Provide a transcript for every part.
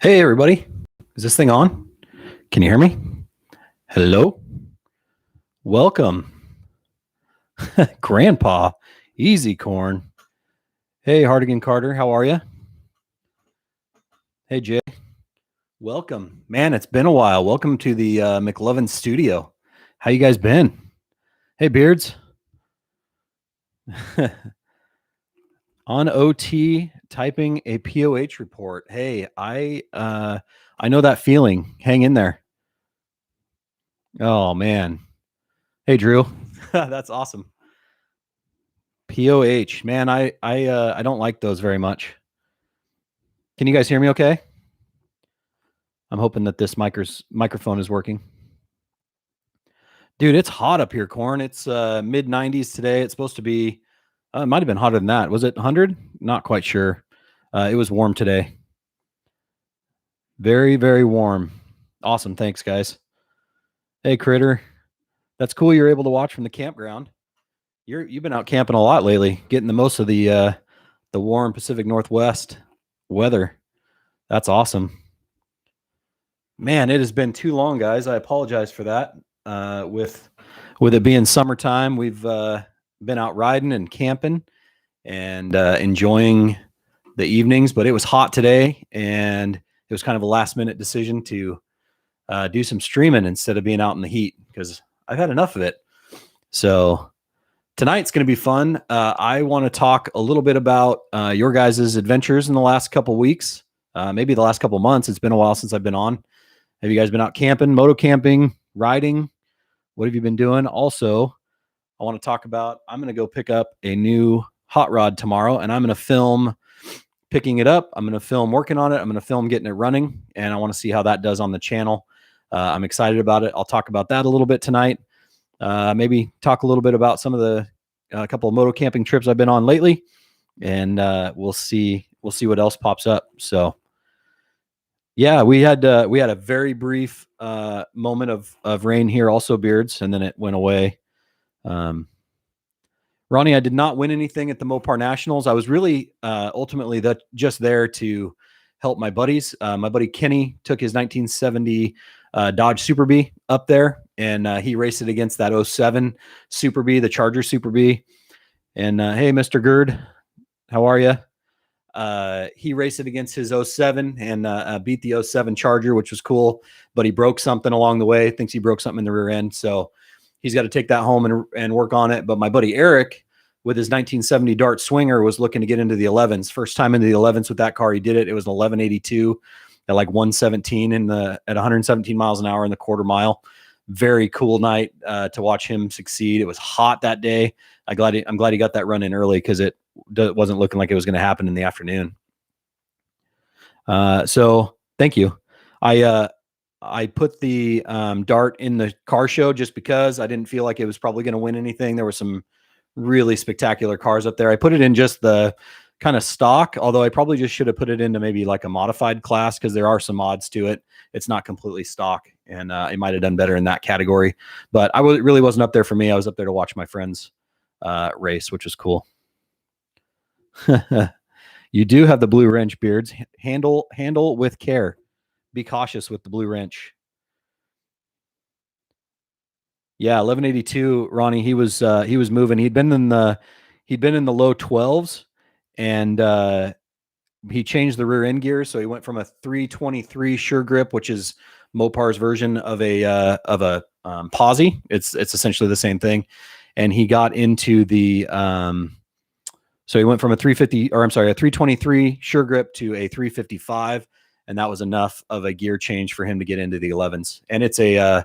Hey, everybody. Is this thing on? Can you hear me? Hello? Welcome. Grandpa. Easy, Corn. Hey, Hardigan Carter. How are you? Hey, Jay. Welcome. Man, it's been a while. Welcome to the McLovin studio. How you guys been? Hey, Beards. On OT, typing a POH report. Hey, I know that feeling. Hang in there. Oh, man. Hey, Drew. That's awesome. POH, man, I don't like those very much. Can you guys hear me okay? I'm hoping that this microphone is working. Dude, it's hot up here, Corn. It's mid 90s today. It's supposed to be, it might have been hotter than that. Was it 100? Not quite sure. It was warm today. Very, very warm. Awesome. Thanks, guys. Hey, Critter. That's cool you're able to watch from the campground. You've been out camping a lot lately, getting the most of the warm Pacific Northwest weather. That's awesome. Man, it has been too long, guys. I apologize for that. With it being summertime, we've been out riding and camping and enjoying the evenings, but it was hot today, and it was kind of a last-minute decision to do some streaming instead of being out in the heat because I've had enough of it. So tonight's going to be fun. I want to talk a little bit about your guys' adventures in the last couple weeks, maybe the last couple months. It's been a while since I've been on. Have you guys been out camping, moto camping, riding? What have you been doing? Also, I want to talk about, I'm going to go pick up a new hot rod tomorrow, and I'm going to film picking it up. I'm going to film working on it. I'm going to film getting it running, and I want to see how that does on the channel. I'm excited about it. I'll talk about that a little bit tonight. Maybe talk a little bit about some of the couple of moto camping trips I've been on lately, and we'll see what else pops up. So yeah, we had a very brief moment of rain here, also, Beards, and then it went away. Ronnie, I did not win anything at the Mopar Nationals. I was really ultimately just there to help my buddies. My buddy Kenny took his 1970 Dodge Super Bee up there, and he raced it against that 07 Super Bee, the Charger Super Bee. And hey, Mr. Gerd, how are you? He raced it against his 07 and beat the 07 Charger, which was cool, but he broke something along the way. Thinks he broke something in the rear end. So he's got to take that home and work on it. But my buddy Eric, with his 1970 Dart Swinger, was looking to get into the 11s. First time into the 11s with that car, he did it. It was an 1182 at like 117 at 117 miles an hour in the quarter mile. Very cool night to watch him succeed. It was hot that day. I'm glad he got that run in early because it wasn't looking like it was going to happen in the afternoon. So thank you. I put the Dart in the car show just because I didn't feel like it was probably going to win anything. There were some really spectacular cars up there. I put it in just the kind of stock, although I probably just should have put it into maybe like a modified class because there are some mods to it. It's not completely stock, and it might have done better in that category. But really wasn't up there for me. I was up there to watch my friends race, which was cool. You do have the blue wrench, Beards. Handle with care. Be cautious with the blue wrench. Yeah, 1182, Ronnie. He was moving. He'd been in the low 12s, and he changed the rear end gear. So he went from a 323 Sure Grip, which is Mopar's version of a posi. It's essentially the same thing, and he got into the so he went from a 323 Sure Grip to a 355, and that was enough of a gear change for him to get into the 11s. And it's a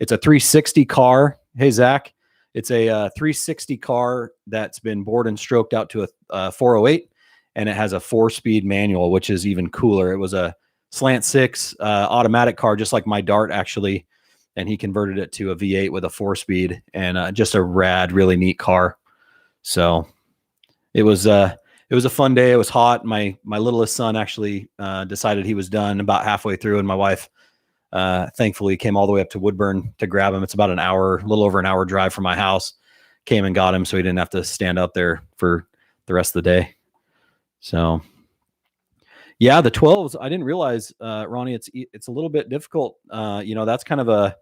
360 car. Hey, Zach, it's a 360 car that's been bored and stroked out to a 408, and it has a 4-speed manual, which is even cooler. It was a slant 6 automatic car, just like my Dart actually, and he converted it to a V8 with a 4-speed, and just a rad, really neat car. So it was a fun day. It was hot. My littlest son actually decided he was done about halfway through, and my wife thankfully came all the way up to Woodburn to grab him. It's about a little over an hour drive from my house. Came and got him, so he didn't have to stand out there for the rest of the day. So Yeah, the 12s. I didn't realize, Ronnie, it's a little bit difficult. That's kind of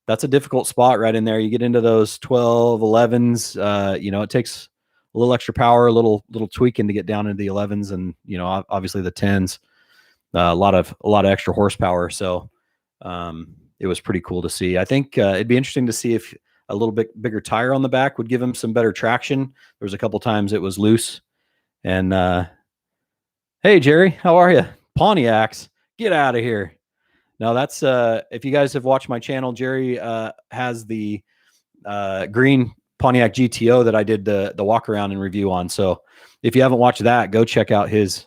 that's a difficult spot right in there. You get into those 12, 11s. It takes a little extra power, a little tweaking to get down into the 11s, and obviously the 10s. A lot of extra horsepower. So it was pretty cool to see. I think it'd be interesting to see if a little bit bigger tire on the back would give him some better traction. There was a couple times it was loose. And hey, Jerry, how are you? Pontiacs, get out of here. No, that's if you guys have watched my channel, Jerry has the green Pontiac GTO that I did the walk around and review on. So if you haven't watched that, go check out his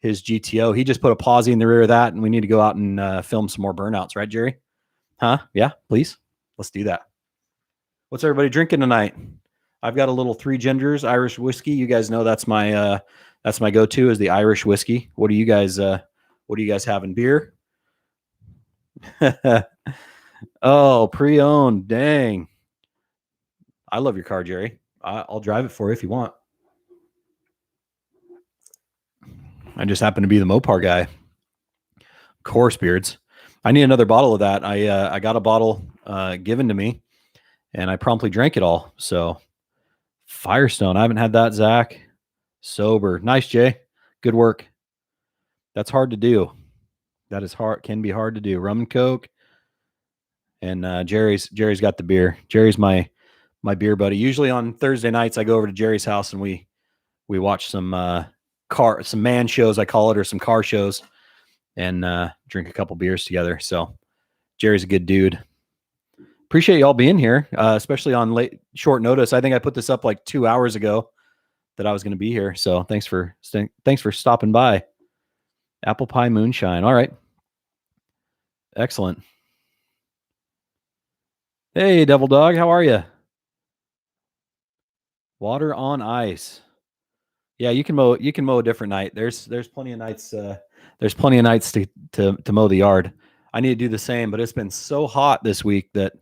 GTO. He just put a posi in the rear of that, and we need to go out and film some more burnouts, right, Jerry? Huh? Yeah, please. Let's do that. What's everybody drinking tonight? I've got a little Three Gingers Irish whiskey. You guys know that's my go-to is the Irish whiskey. What are you guys having? Beer? Oh, pre-owned. Dang. I love your car, Jerry. I'll drive it for you if you want. I just happen to be the Mopar guy. Of course, Beards. I need another bottle of that. I got a bottle given to me, and I promptly drank it all. So Firestone. I haven't had that, Zach. Sober. Nice, Jay. Good work. That's hard to do. That is hard. Can be hard to do. Rum and Coke. And Jerry's got the beer. Jerry's my beer buddy. Usually on Thursday nights, I go over to Jerry's house and we watch some man shows, I call it, or some car shows, and drink a couple beers together. So Jerry's a good dude. Appreciate y'all being here, especially on short notice. I think I put this up like 2 hours ago that I was going to be here. So thanks for stopping by. Apple pie moonshine. All right. Excellent. Hey, Devil Dog, how are you? Water on ice. Yeah, you can mow a different night. There's plenty of nights. There's plenty of nights to mow the yard. I need to do the same, but it's been so hot this week that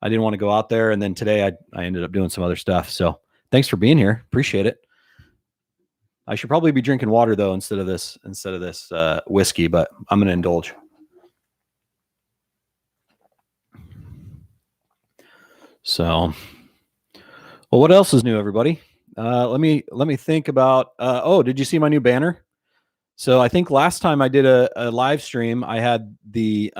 I didn't want to go out there. And then today I ended up doing some other stuff. So thanks for being here. Appreciate it. I should probably be drinking water though instead of this whiskey, but I'm gonna indulge. So, well, what else is new, everybody? Let me think about. Did you see my new banner? So I think last time I did a live stream, I had the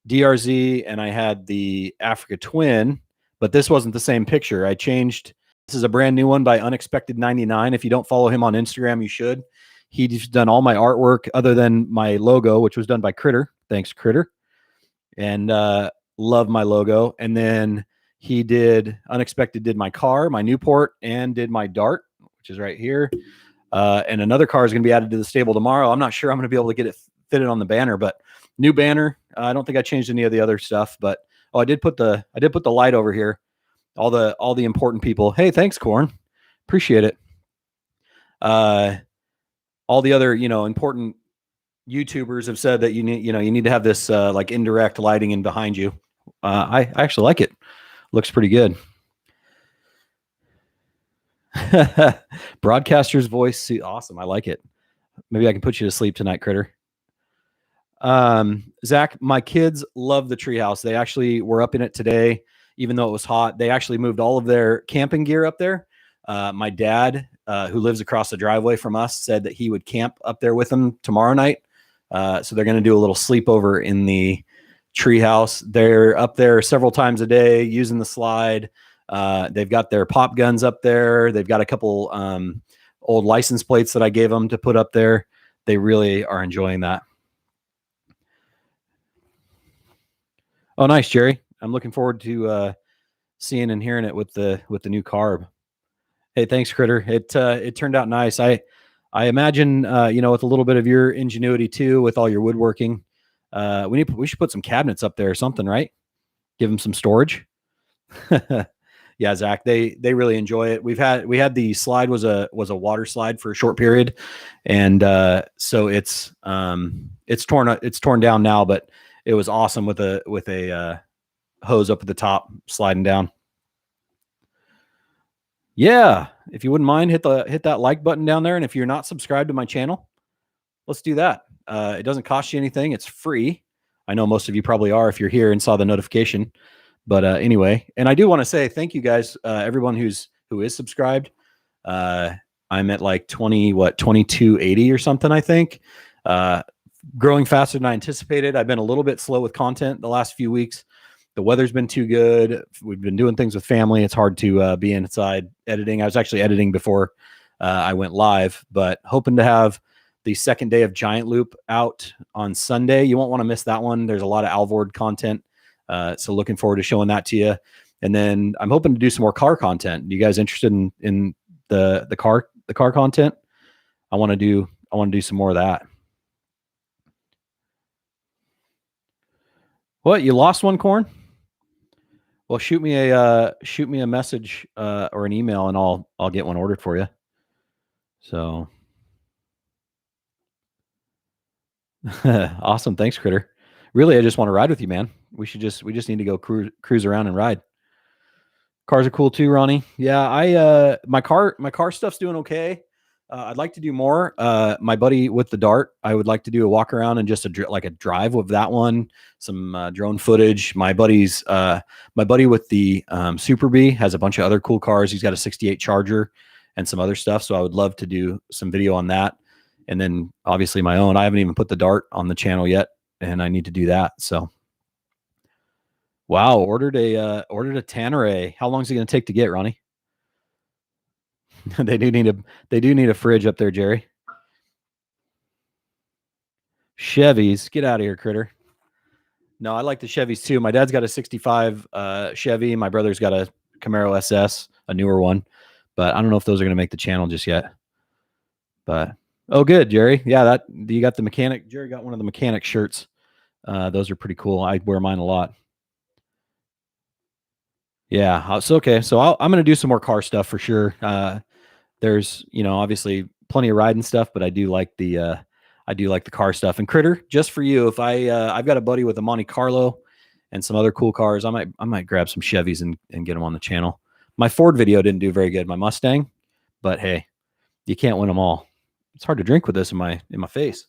DRZ and I had the Africa Twin, but this wasn't the same picture. I changed. This is a brand new one by Unexpected 99. If you don't follow him on Instagram, you should. He's done all my artwork other than my logo, which was done by Critter. Thanks, Critter. And love my logo. And then Unexpected did my car, my Newport, and did my Dart, which is right here. And another car is going to be added to the stable tomorrow. I'm not sure I'm going to be able to get it fitted on the banner, but new banner. I don't think I changed any of the other stuff, but I did put the light over here. All the important people. Hey, thanks, Corn. Appreciate it. All the other, important YouTubers have said that you need to have this like indirect lighting in behind you. I actually like it. Looks pretty good. Broadcaster's voice. Awesome. I like it. Maybe I can put you to sleep tonight, Critter. Zach, my kids love the treehouse. They actually were up in it today, even though it was hot. They actually moved all of their camping gear up there. My dad, who lives across the driveway from us, said that he would camp up there with them tomorrow night. So they're going to do a little sleepover in the treehouse. They're up there several times a day using the slide. They've got their pop guns up there. They've got a couple old license plates that I gave them to put up there. They really are enjoying that. Oh, nice, Jerry. I'm looking forward to seeing and hearing it with the new carb. Hey, thanks, Critter. It turned out nice. I imagine with a little bit of your ingenuity too, with all your woodworking, we should put some cabinets up there or something, right? Give them some storage. Yeah, Zach, they really enjoy it. We had the slide was a water slide for a short period, and so it's torn down now, but it was awesome with a hose up at the top sliding down. Yeah, if you wouldn't mind, hit that like button down there, and if you're not subscribed to my channel, let's do that. It doesn't cost you anything. It's free. I know most of you probably are if you're here and saw the notification. But anyway, and I do want to say thank you guys, everyone who is subscribed. I'm at like 2280 or something, I think. Growing faster than I anticipated. I've been a little bit slow with content the last few weeks. The weather's been too good. We've been doing things with family. It's hard to be inside editing. I was actually editing before I went live, but hoping to have the second day of Giant Loop out on Sunday. You won't want to miss that one. There's a lot of Alvord content. So looking forward to showing that to you. And then I'm hoping to do some more car content. You guys interested in the car content? I want to do some more of that. What, you lost one, Corn? Well, shoot me a message or an email, and I'll get one ordered for you. So awesome, thanks, Critter. Really, I just want to ride with you, man. We just need to go cruise around and ride. Cars are cool too, Ronnie. Yeah, my car stuff's doing okay. I'd like to do more. My buddy with the Dart, I would like to do a walk around and just a drive with that one. Some drone footage. My buddy with the Super B has a bunch of other cool cars. He's got a '68 Charger and some other stuff. So I would love to do some video on that. And then obviously my own. I haven't even put the Dart on the channel yet, and I need to do that. So wow, ordered a Tanneray. How long is it going to take to get, Ronnie? They do need a fridge up there, Jerry. Chevys, get out of here, Critter. No, I like the Chevys too. My dad's got a '65 Chevy. My brother's got a Camaro SS, a newer one, but I don't know if those are going to make the channel just yet. But oh, good, Jerry. Yeah, you got the mechanic. Jerry got one of the mechanic shirts. Those are pretty cool. I wear mine a lot. Yeah, it's okay. So I'm going to do some more car stuff for sure. There's, obviously plenty of riding stuff, but I do like the car stuff. And Critter, just for you, if I've got a buddy with a Monte Carlo and some other cool cars, I might grab some Chevys and get them on the channel. My Ford video didn't do very good, my Mustang, but hey, you can't win them all. It's hard to drink with this in my face.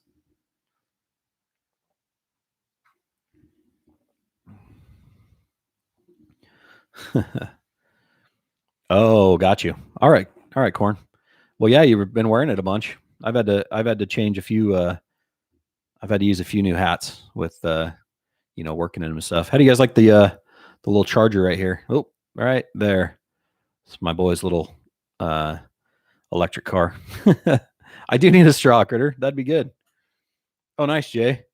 Oh, got you. All right, Corn. Well, yeah, you've been wearing it a bunch. I've had to change a few. I've had to use a few new hats with working in them and stuff. How do you guys like the little Charger right here? Oh, right there. It's my boy's little electric car. I do need a straw, Critter. That'd be good. Oh, nice, Jay.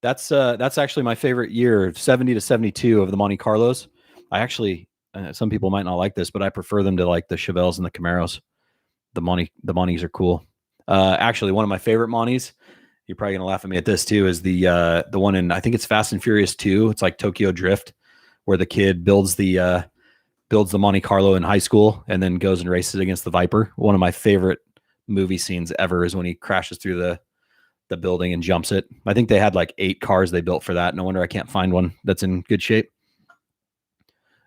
That's actually my favorite year, 70 to 72 of the Monte Carlos. I actually, some people might not like this, but I prefer them to like the Chevelles and the Camaros. The Montes are cool. Actually, one of my favorite Montes, you're probably gonna laugh at me at this too, is the one in, I think it's Fast and Furious 2. It's like Tokyo Drift, where the kid builds the Monte Carlo in high school and then goes and races against the Viper. One of my favorite movie scenes ever is when he crashes through the building and jumps it. I think they had like 8 cars they built for that. No wonder I can't find one that's in good shape.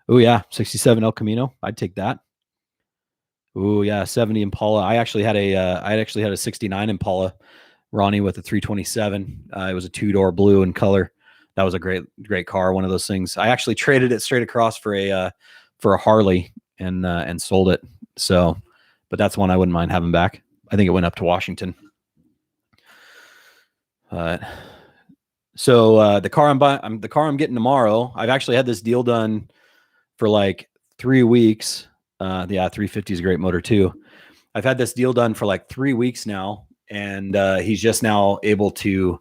Oh yeah, 67 El Camino. I'd take that. Oh yeah, 70 Impala. I actually had a 69 Impala, Ronnie, with a 327. It was a 2-door blue in color. That was a great car. One of those things. I actually traded it straight across for a Harley and sold it. So, but that's one I wouldn't mind having back. I think it went up to Washington. So the car I'm getting tomorrow, I've actually had this deal done for like 3 weeks. Yeah, 350 is a great motor too. I've had this deal done for like 3 weeks now, and he's just now able to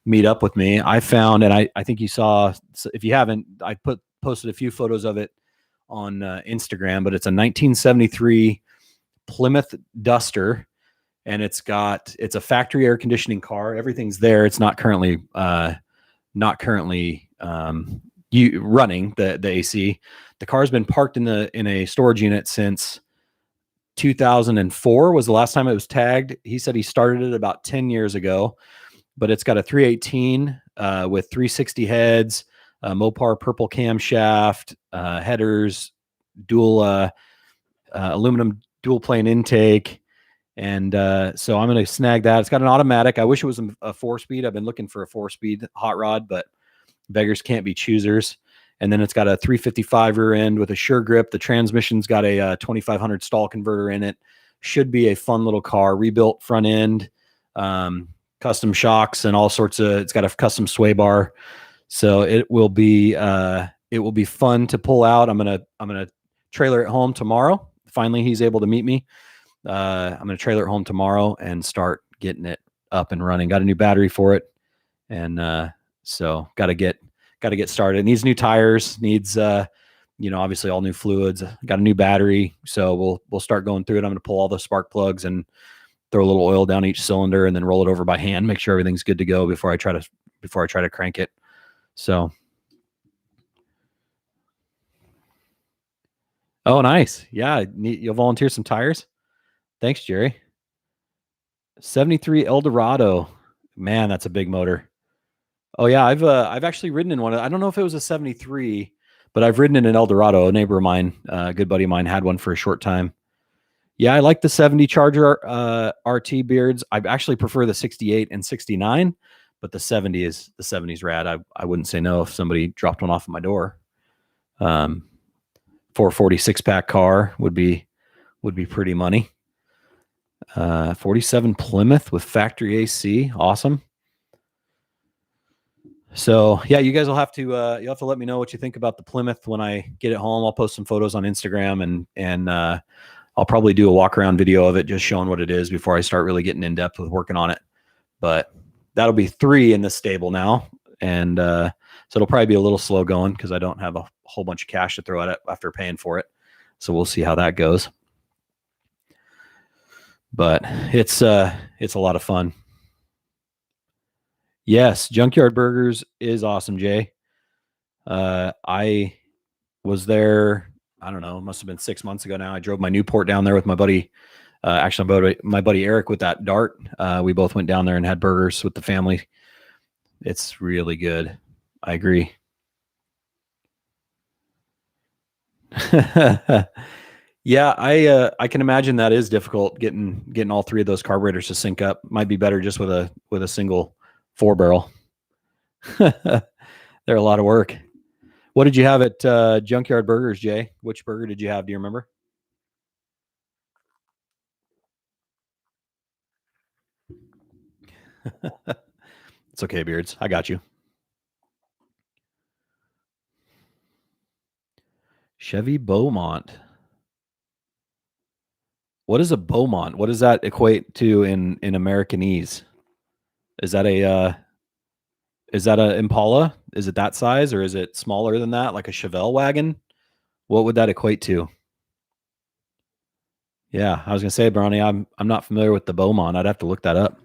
meet up with me. I found, and I think you saw, if you haven't, I posted a few photos of it on Instagram, but it's a 1973 Plymouth Duster, and it's a factory air conditioning car. Everything's there. It's not currently running the AC. The car's been parked in a storage unit since 2004 was the last time it was tagged. He said he started it about 10 years ago, but it's got a 318 with 360 heads, Mopar purple camshaft, headers, dual aluminum dual plane intake, And so I'm going to snag that. It's got an automatic. I wish it was a 4-speed. I've been looking for a 4-speed hot rod, but beggars can't be choosers. And then it's got a 355 rear end with a sure grip. The transmission's got a 2500 stall converter in it. Should be a fun little car. Rebuilt front end, custom shocks, and all sorts of. It's got a custom sway bar, so it will be fun to pull out. I'm gonna trailer it home tomorrow. Finally, he's able to meet me. I'm gonna trailer it home tomorrow and start getting it up and running. Got a new battery for it, and so got to get started. It needs new tires, needs obviously all new fluids. Got a new battery, so we'll start going through it. I'm going to pull all the spark plugs and throw a little oil down each cylinder, and then roll it over by hand, make sure everything's good to go before I try to crank it. So, oh, nice. Yeah, you'll volunteer some tires. Thanks, Jerry. 73 Eldorado. Man, that's a big motor. Oh yeah, I've actually ridden in one. I don't know if it was a 73, but I've ridden in an Eldorado. A neighbor of mine, a good buddy of mine, had one for a short time. Yeah, I like the 70 Charger RT beards. I actually prefer the 68 and 69, but the 70 is rad. I wouldn't say no if somebody dropped one off at my door. 446 pack car would be pretty money. 47 Plymouth with factory AC, awesome. So yeah, you guys will have to you'll have to let me know what you think about the Plymouth when I get it home. I'll post some photos on Instagram, and I'll probably do a walk around video of it, just showing what it is before I start really getting in depth with working on it. But that'll be 3 in the stable now, and so it'll probably be a little slow going because I don't have a whole bunch of cash to throw at it after paying for it. So we'll see how that goes. But it's a lot of fun. Yes, Junkyard Burgers is awesome, Jay. I was there, I don't know, it must have been 6 months ago now. I drove my Newport down there with my buddy, my buddy Eric with that Dart. We both went down there and had burgers with the family. It's really good. I agree. Yeah, I can imagine that is difficult getting all 3 of those carburetors to sync up. Might be better just with a single 4-barrel. They're a lot of work. What did you have at Junkyard Burgers, Jay? Which burger did you have? Do you remember? It's okay, Beards. I got you. Chevy Beaumont. What is a Beaumont? What does that equate to in Americanese? Is that a Impala? Is it that size, or is it smaller than that, like a Chevelle wagon? What would that equate to? Yeah, I was gonna say, Brownie, I'm not familiar with the Beaumont. I'd have to look that up.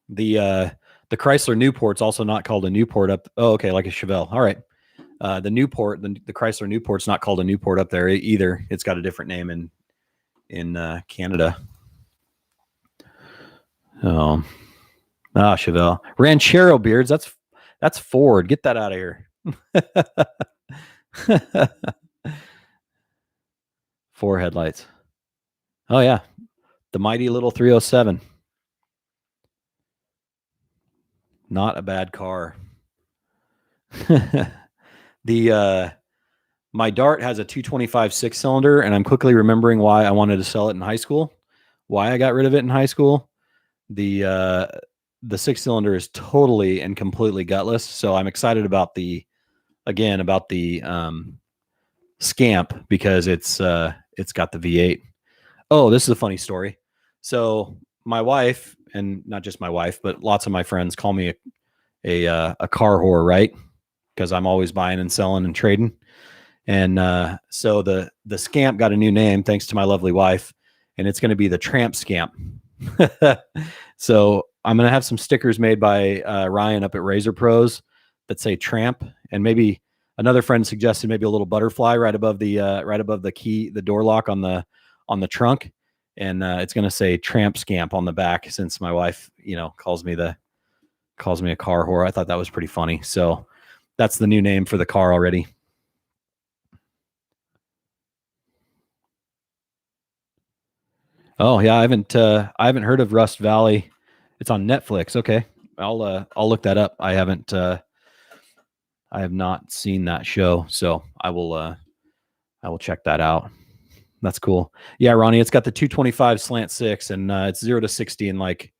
The Chrysler Newport's also not called a Newport up. Oh, okay, like a Chevelle. All right. The Newport, the Chrysler Newport's not called a Newport up there either. It's got a different name in Canada. Chevelle. Ranchero, Beards. That's Ford. Get that out of here. 4 headlights. Oh yeah, the mighty little 307. Not a bad car. My Dart has a 225 6-cylinder, and I'm quickly remembering why I wanted to sell it in high school. Why I got rid of it in high school. The 6-cylinder is totally and completely gutless. So I'm excited about the Scamp because it's got the V8. Oh, this is a funny story. So my wife, and not just my wife, but lots of my friends call me a car whore, right? Because I'm always buying and selling and trading. And so the Scamp got a new name thanks to my lovely wife, and it's going to be the Tramp Scamp. So I'm going to have some stickers made by Ryan up at Razor Pros that say Tramp, and maybe another friend suggested maybe a little butterfly right above the key, the door lock on the trunk, and it's going to say Tramp Scamp on the back, since my wife, calls me a car whore. I thought that was pretty funny. So that's the new name for the car already. Oh yeah, I haven't heard of Rust Valley. It's on Netflix. Okay. I'll look that up. I have not seen that show, so I will check that out. That's cool. Yeah, Ronnie, it's got the 225 slant six, and it's 0 to 60 in like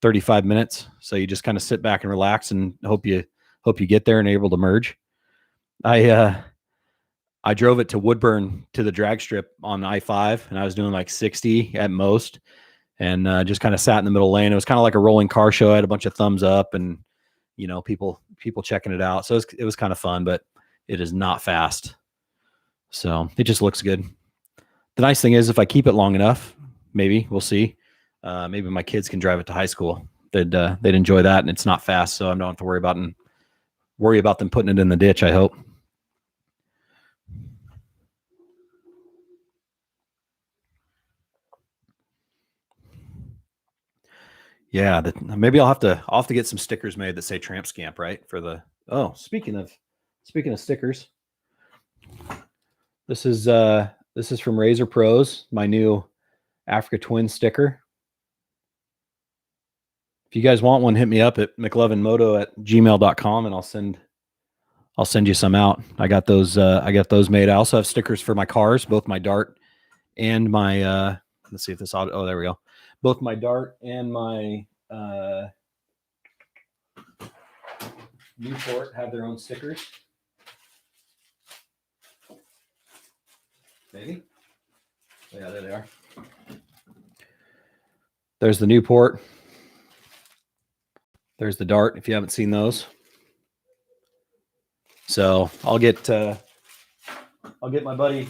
35 minutes. So you just kind of sit back and relax and hope you get there and are able to merge. I drove it to Woodburn to the drag strip on I-5, and I was doing like 60 at most, and just kind of sat in the middle lane. It was kind of like a rolling car show. I had a bunch of thumbs up, and people checking it out. So it was kind of fun, but it is not fast. So it just looks good. The nice thing is, if I keep it long enough, maybe we'll see. Maybe my kids can drive it to high school. They'd enjoy that, and it's not fast, so I don't have to worry about them putting it in the ditch. I hope. Yeah, maybe I'll have to get some stickers made that say Tramp Scamp, right? For the speaking of stickers, this is from Razor Pros, my new Africa Twin sticker. If you guys want one, hit me up at mclovinmoto@gmail.com, and I'll send you some out. I got those made. I also have stickers for my cars, both my Dart and my let's see if this audio. Oh, there we go. Both my Dart and my Newport have their own stickers. Maybe. Yeah, there they are. There's the Newport. There's the Dart, if you haven't seen those. So I'll get my buddy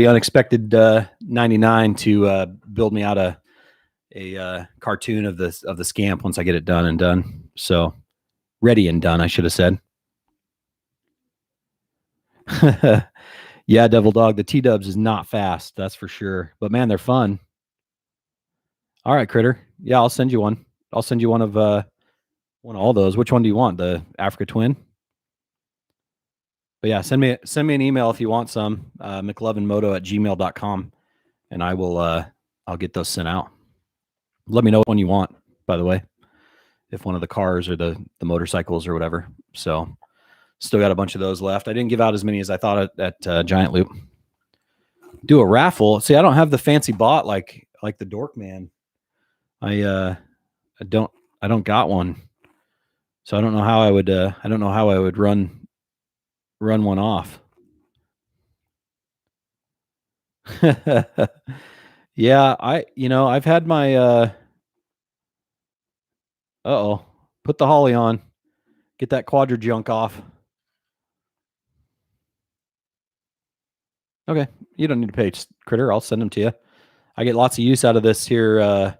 Unexpected 99 to build me out a cartoon of the Scamp once I get it done. So ready and done, I should have said. Yeah, Devil Dog, the T-dubs is not fast, that's for sure. But man, they're fun. All right, Critter. Yeah, I'll send you one. I'll send you one of all those. Which one do you want? The Africa Twin? But yeah, send me an email if you want some. McLovinmoto@gmail.com, and I'll get those sent out. Let me know what one you want, by the way, if one of the cars or the motorcycles or whatever. So still got a bunch of those left. I didn't give out as many as I thought at Giant Loop. Do a raffle. See, I don't have the fancy bot like the Dork Man. I don't got one. So I don't know how I would run one off. Yeah, I've had my put the Holly on. Get that quadra junk off. Okay, you don't need to pay, Critter. I'll send them to you. I get lots of use out of this here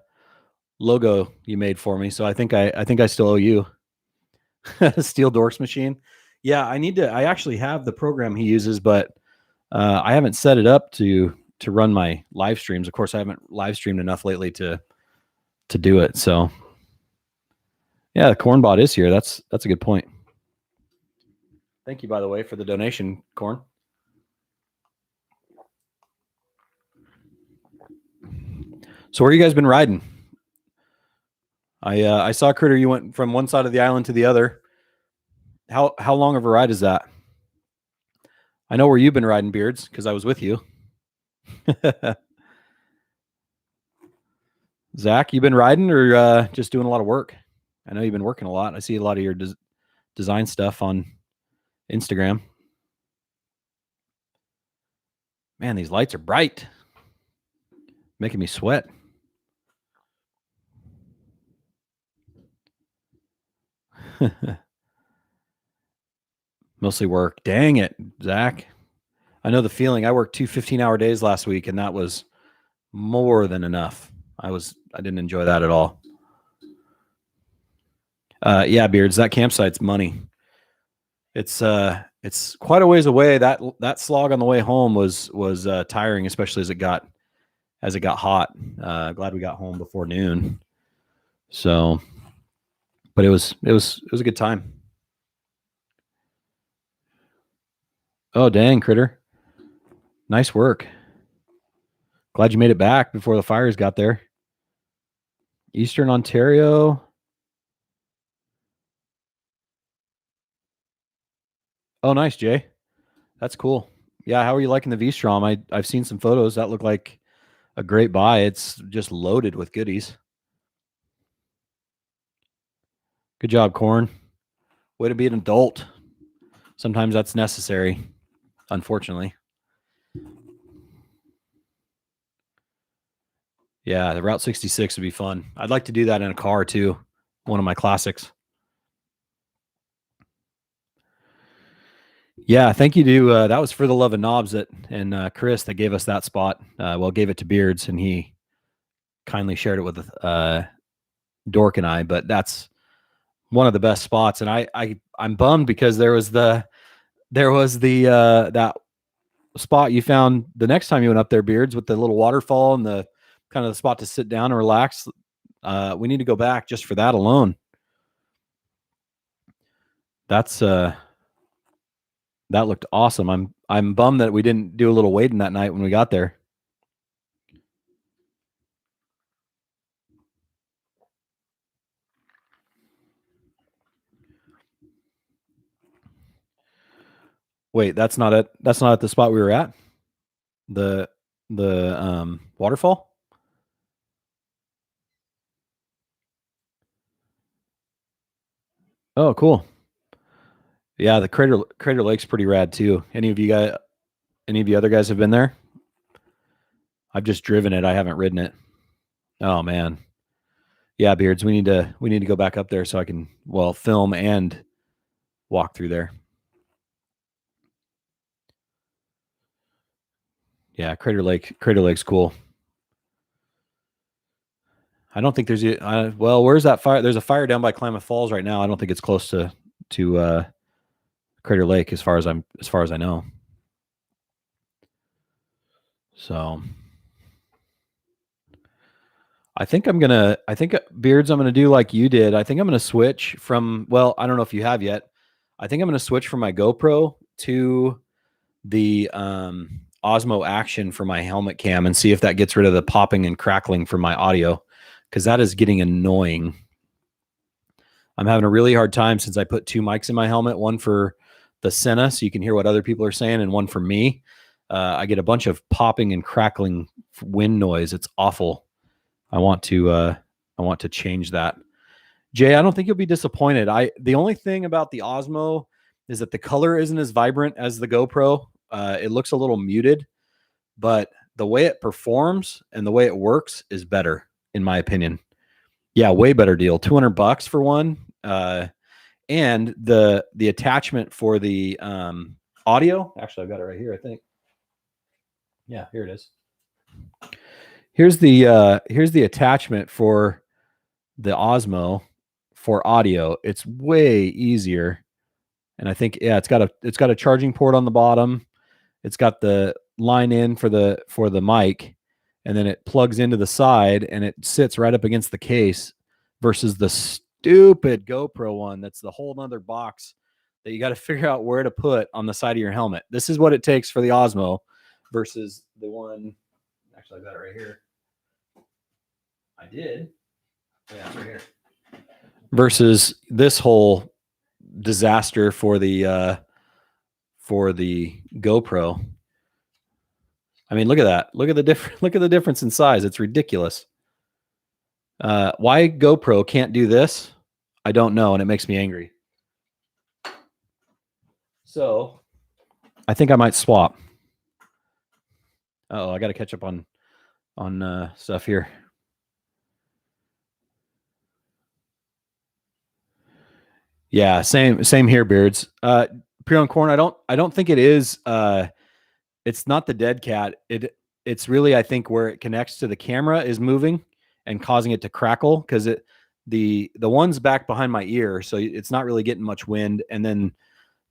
logo you made for me, so I think I still owe you. Steel Dorks machine. Yeah, I actually have the program he uses, but I haven't set it up to run my live streams. Of course, I haven't live streamed enough lately to do it. So yeah, the Corn bot is here. That's a good point. Thank you, by the way, for the donation, Corn. So where you guys been riding? I saw, Critter, you went from one side of the island to the other. How long of a ride is that? I know where you've been riding, Beards, because I was with you. Zach, you been riding or just doing a lot of work? I know you've been working a lot. I see a lot of your design stuff on Instagram. Man, these lights are bright, making me sweat. Mostly work. Dang it, Zach. I know the feeling. I worked 2 15-hour days last week, and that was more than enough. I didn't enjoy that at all. Yeah, Beards, that campsite's money. It's quite a ways away. That slog on the way home was tiring, especially as it got hot. Glad we got home before noon. So, but it was a good time. Oh, dang, Critter. Nice work. Glad you made it back before the fires got there. Eastern Ontario. Oh, nice, Jay. That's cool. Yeah, how are you liking the V-Strom? I've seen some photos that look like a great buy. It's just loaded with goodies. Good job, Corn. Way to be an adult. Sometimes that's necessary, unfortunately. Yeah, the Route 66 would be fun. I'd like to do that in a car too. One of my classics. Yeah, thank you to that was for the love of knobs and Chris that gave us that spot. Gave it to Beards and he kindly shared it with Dork and I. But that's one of the best spots, and I'm bummed because there was the that spot you found the next time you went up there, Beards, with the little waterfall and the kind of the spot to sit down and relax. We need to go back just for that alone. That's that looked awesome. I'm bummed that we didn't do a little wading that night when we got there. Wait, that's not it. That's not at the spot we were at. The waterfall. Oh, cool. Yeah, the Crater Lake's pretty rad too. Any of you other guys have been there? I've just driven it. I haven't ridden it. Oh man. Yeah, Beards, we need to go back up there so I can film and walk through there. Yeah, Crater Lake's cool. I don't think there's where's that fire? There's a fire down by Klamath Falls right now. I don't think it's close to Crater Lake as far as I know. So I think Beards, I'm gonna do like you did. I think I'm gonna switch from I don't know if you have yet. I think I'm gonna switch from my GoPro to the Osmo Action for my helmet cam and see if that gets rid of the popping and crackling for my audio, because that is getting annoying. I'm having a really hard time since I put two mics in my helmet, one for the Senna so you can hear what other people are saying, and one for me. I get a bunch of popping and crackling wind noise. It's awful. I want to change that. Jay, I don't think you'll be disappointed. The only thing about the Osmo is that the color isn't as vibrant as the GoPro. It looks a little muted, but the way it performs and the way it works is better, in my opinion. Yeah, way better deal. $200 for one. And the attachment for the audio. Actually, I've got it right here, I think. Yeah, here it is. Here's the attachment for the Osmo for audio. It's way easier. And I think, yeah, it's got a charging port on the bottom. It's got the line in for the mic, and then it plugs into the side and it sits right up against the case, versus the stupid GoPro one that's the whole nother box that you got to figure out where to put on the side of your helmet. This is what it takes for the Osmo versus the one. Actually, I got it right here. I did. Yeah, it's right here. Versus this whole disaster for the GoPro. I mean, look at that. Look at the difference in size. It's ridiculous. Why GoPro can't do this, I don't know, and it makes me angry. So I think I might swap. I got to catch up on stuff here. Yeah, same here, Beards. Pre-on Corn, I don't think it is. It's not the dead cat. It's really, I think, where it connects to the camera is moving and causing it to crackle, because the one's back behind my ear, so it's not really getting much wind, and then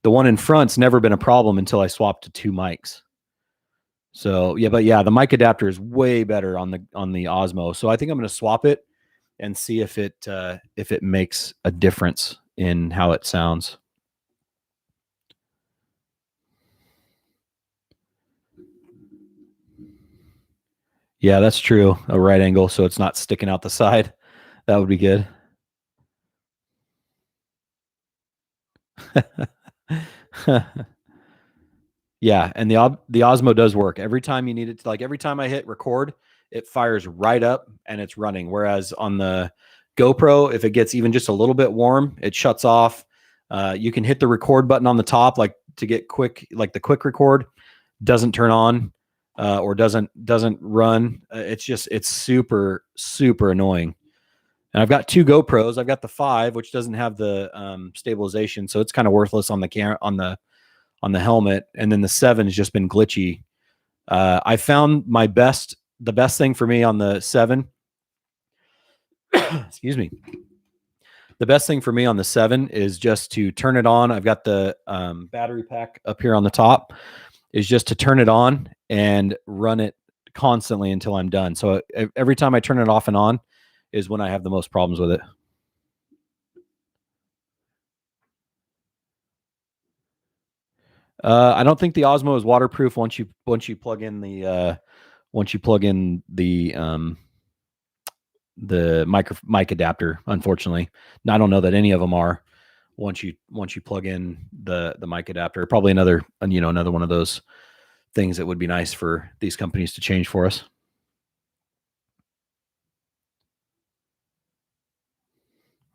the one in front's never been a problem until I swapped to two mics. So yeah, but yeah, the mic adapter is way better on the Osmo. So I think I'm going to swap it and see if it makes a difference in how it sounds. Yeah, that's true. A right angle, so it's not sticking out the side. That would be good. Yeah, and the Osmo does work. Every time you need it to, like every time I hit record, it fires right up and it's running. Whereas on the GoPro, if it gets even just a little bit warm, it shuts off. You can hit the record button on the top, like to get quick, like the quick record doesn't turn on or doesn't run. It's super annoying. And I've got two GoPros. I've got the 5, which doesn't have the stabilization, so it's kind of worthless on the camera on the helmet, and then the 7 has just been glitchy. I found the best thing for me on the 7. Excuse me. The best thing for me on the 7 is just to turn it on. I've got the battery pack up here on the top. Is just to turn it on and run it constantly until I'm done. So every time I turn it off and on is when I have the most problems with it. I don't think the Osmo is waterproof once you plug in the mic adapter. Unfortunately, I don't know that any of them are. Once you plug in the mic adapter, probably another one of those things that would be nice for these companies to change for us.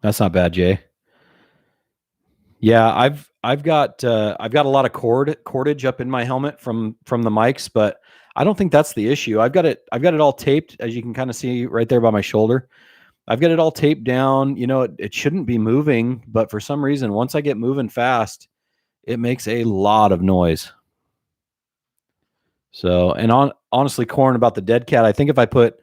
That's not bad, Jay. Yeah, I've got a lot of cordage up in my helmet from the mics, but I don't think that's the issue. I've got it all taped, as you can kind of see right there by my shoulder. I've got it all taped down. You know, it shouldn't be moving, but for some reason, once I get moving fast, it makes a lot of noise. So, and honestly, Corn, about the dead cat, I think if I put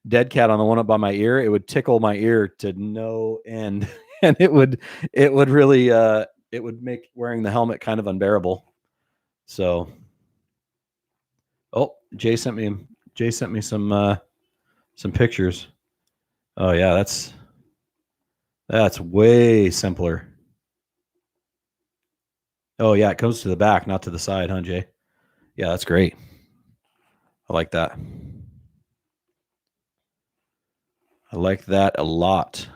dead cat on the one up by my ear, it would tickle my ear to no end. And it would really, it would make wearing the helmet kind of unbearable. So, oh, Jay sent me some pictures. Oh yeah, that's way simpler. Oh yeah, it goes to the back, not to the side, huh, Jay? Yeah, that's great. I like that. I like that a lot.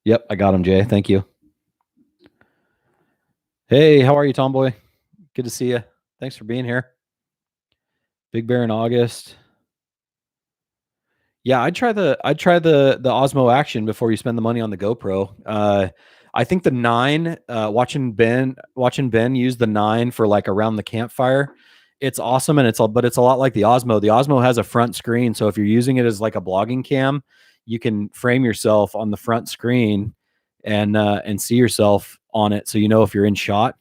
Yep, I got him, Jay. Thank you. Hey, how are you, Tomboy? Good to see you. Thanks for being here. Big Bear in August. Yeah, I'd try the Osmo Action before you spend the money on the GoPro. I think the 9, watching Ben use the 9 for like around the campfire, it's awesome, and but it's a lot like the Osmo. The Osmo has a front screen, so if you're using it as like a blogging cam, you can frame yourself on the front screen and see yourself on it, so you know if you're in shot.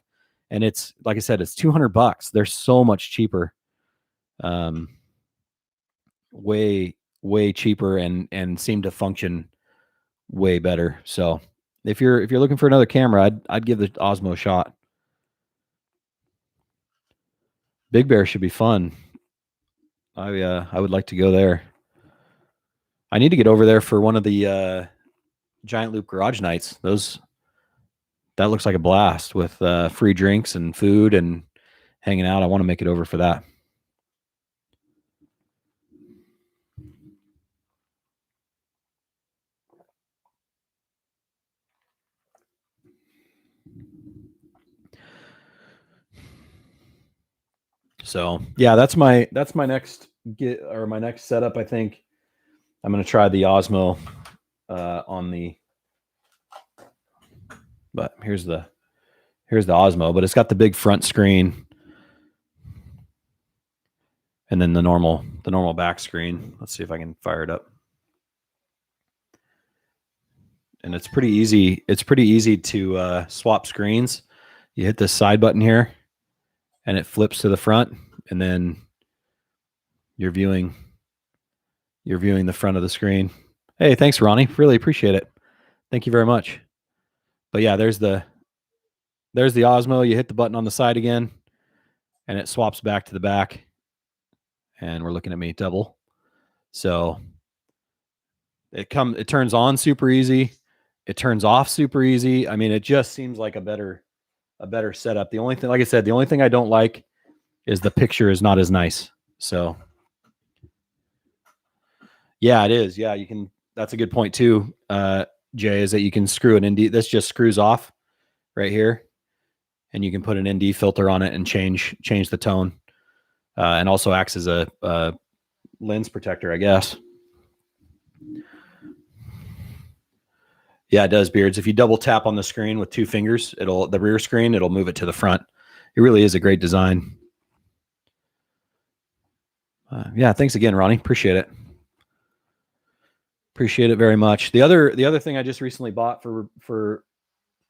And it's, like I said, it's $200. They're so much cheaper, way cheaper, and seem to function way better. So if you're looking for another camera, I'd give the Osmo a shot. Big Bear should be fun. I would like to go there. I need to get over there for one of the Giant Loop garage nights. That looks like a blast with free drinks and food and hanging out. I want to make it over for that. So yeah, that's my next my next setup. I think I'm going to try the Osmo on the. But here's the Osmo, but it's got the big front screen, and then the normal back screen. Let's see if I can fire it up. And it's pretty easy. It's pretty easy to swap screens. You hit this side button here, and it flips to the front, and then you're viewing the front of the screen. Hey, thanks, Ronnie. Really appreciate it. Thank you very much. But yeah, there's the Osmo. You hit the button on the side again, and it swaps back to the back. And we're looking at me double. So it turns on super easy. It turns off super easy. I mean, it just seems like a better setup. The only thing, like I said, the only thing I don't like is the picture is not as nice. So yeah, it is. Yeah, you can. That's a good point too, Jay. Is that you can screw an ND. This just screws off right here, and you can put an ND filter on it and change the tone, and also acts as a lens protector, I guess. Yeah, it does, Beards. If you double tap on the screen with 2 fingers, the rear screen, it'll move it to the front. It really is a great design. Yeah, thanks again, Ronnie. Appreciate it. Appreciate it very much. The other thing I just recently bought for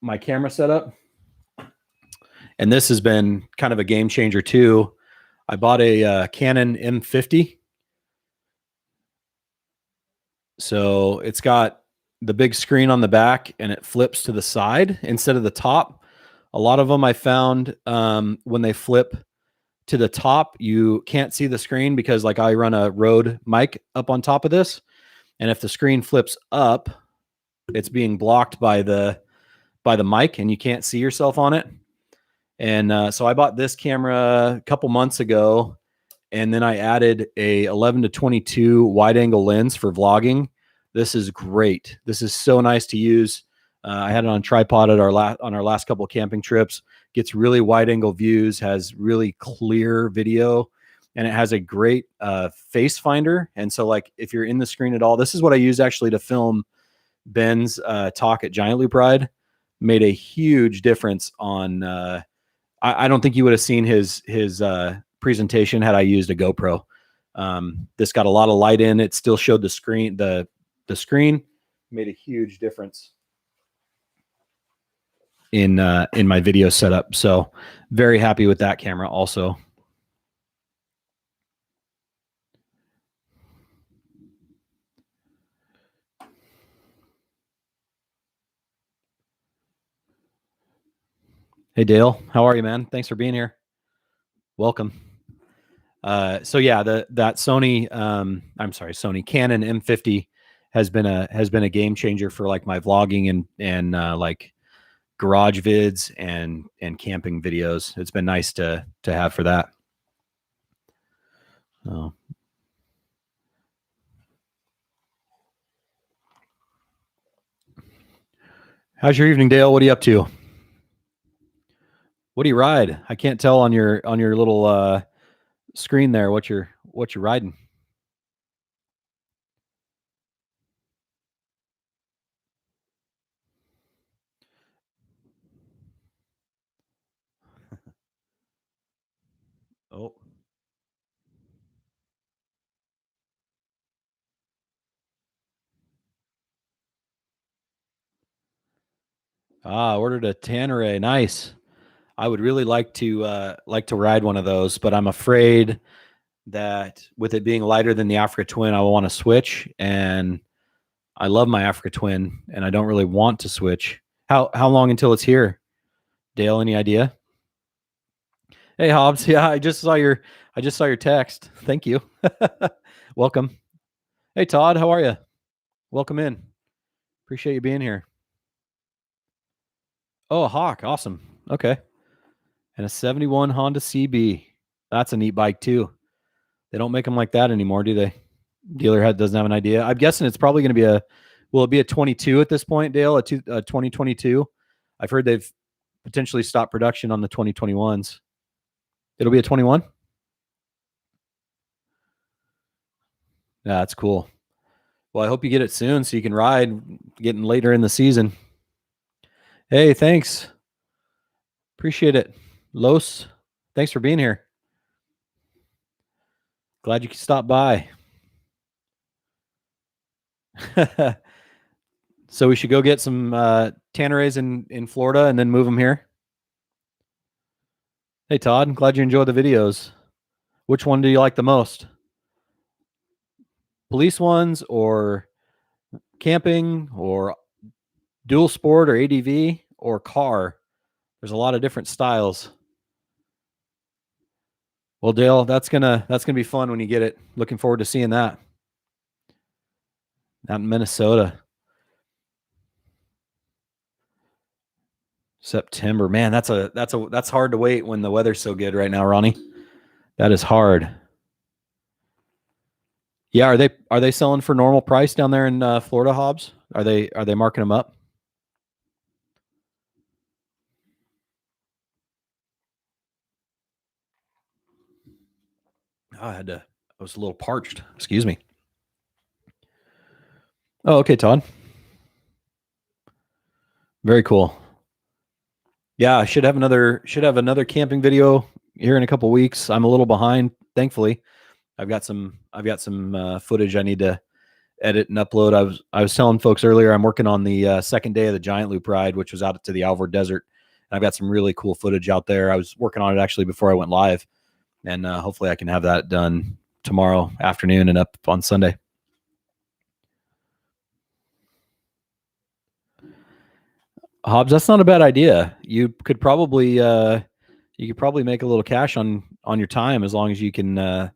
my camera setup, and this has been kind of a game changer too. I bought a Canon M50. So it's got the big screen on the back and it flips to the side instead of the top. A lot of them I found when they flip to the top, you can't see the screen because like I run a Rode mic up on top of this. And if the screen flips up, it's being blocked by the mic and you can't see yourself on it. And so I bought this camera a couple months ago, and then I added a 11 to 22 wide angle lens for vlogging. This is great. This is so nice to use. I had it on tripod at on our last couple of camping trips. Gets really wide angle views, has really clear video, and it has a great face finder. And so like if you're in the screen at all, this is what I use actually to film Ben's talk at Giant Loop Ride. Made a huge difference on I don't think you would have seen his presentation had I used a GoPro. This got a lot of light in. It still showed the screen. The screen made a huge difference in my video setup. So very happy with that camera also. Hey Dale, how are you, man? Thanks for being here. Welcome. So yeah, that Sony, Sony Canon M50 has been a game changer for like my vlogging and like garage vids and camping videos. It's been nice to have for that. Oh. How's your evening, Dale? What are you up to? What do you ride? I can't tell on your little screen there what you're riding. Oh. Ordered a Tanneray. Nice. I would really like to ride one of those, but I'm afraid that with it being lighter than the Africa Twin, I will want to switch. And I love my Africa Twin, and I don't really want to switch. How long until it's here, Dale? Any idea? Hey Hobbs, yeah, I just saw your text. Thank you. Welcome. Hey Todd, how are you? Welcome in. Appreciate you being here. Oh, a Hawk, awesome. Okay. And a 71 Honda CB. That's a neat bike too. They don't make them like that anymore, do they? Dealer doesn't have an idea. I'm guessing it's probably going to be will it be a 22 at this point, Dale? A 2022? I've heard they've potentially stopped production on the 2021s. It'll be a 21? Yeah, that's cool. Well, I hope you get it soon so you can ride getting later in the season. Hey, thanks. Appreciate it. Los, thanks for being here. Glad you could stop by. So we should go get some Tannerays in Florida and then move them here. Hey, Todd, I'm glad you enjoy the videos. Which one do you like the most? Police ones or camping or dual sport or ADV or car? There's a lot of different styles. Well, Dale, that's gonna be fun when you get it. Looking forward to seeing that. Out in Minnesota. September. Man, that's hard to wait when the weather's so good right now, Ronnie. That is hard. Yeah, are they selling for normal price down there in Florida, Hobbs? Are they marking them up? Oh, I was a little parched. Excuse me. Oh, okay, Todd. Very cool. Yeah, I should have another camping video here in a couple weeks. I'm a little behind, thankfully. I've got some footage I need to edit and upload. I was telling folks earlier I'm working on the second day of the Giant Loop ride, which was out to the Alvord Desert. And I've got some really cool footage out there. I was working on it actually before I went live, and hopefully I can have that done tomorrow afternoon and up on Sunday. Hobbs, that's not a bad idea. You could probably make a little cash on your time as long as you can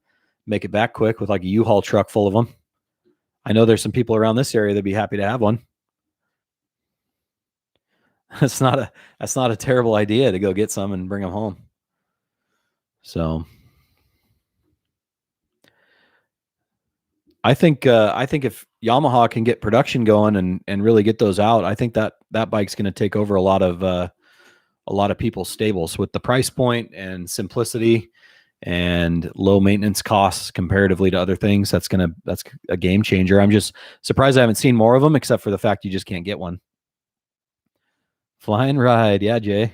make it back quick with like a U-Haul truck full of them. I know there's some people around this area that'd be happy to have one. That's not a terrible idea to go get some and bring them home. So I think if Yamaha can get production going and really get those out, I think that bike's going to take over a lot of people's stables with the price point and simplicity and low maintenance costs comparatively to other things. That's a game changer. I'm just surprised I haven't seen more of them, except for the fact you just can't get one. Flying ride, yeah, Jay.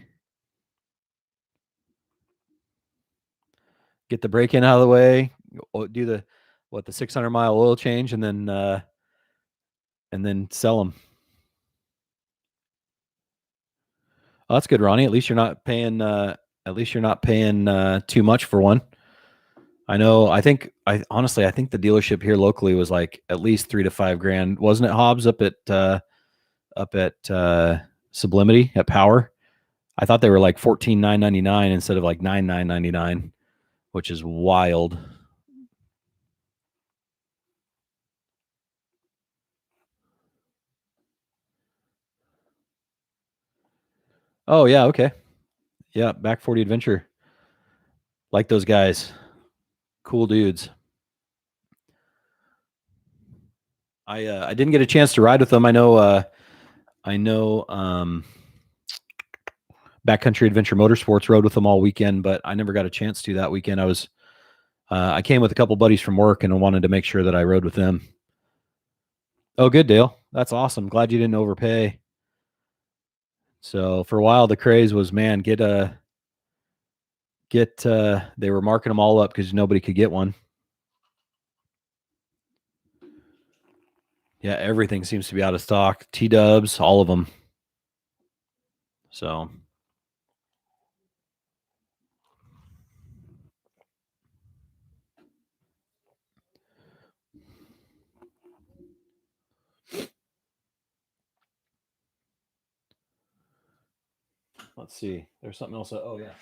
Get the break-in out of the way. Do the 600-mile oil change, and then sell them. Oh, that's good, Ronnie. At least you're not paying. Too much for one. I know. I think the dealership here locally was like at least $3,000 to $5,000, wasn't it, Hobbs? Up at Sublimity at Power. I thought they were like $14,999 instead of like $9,999, which is wild. Oh yeah, okay. Yeah, Back 40 Adventure. Like those guys. Cool dudes. I didn't get a chance to ride with them. I know Backcountry Adventure Motorsports rode with them all weekend, but I never got a chance to that weekend. I came with a couple buddies from work and wanted to make sure that I rode with them. Oh, good, Dale. That's awesome. Glad you didn't overpay. So for a while, the craze was, man, they were marking them all up because nobody could get one. Yeah, everything seems to be out of stock. T-dubs, all of them. So let's see. There's something else. Oh yeah.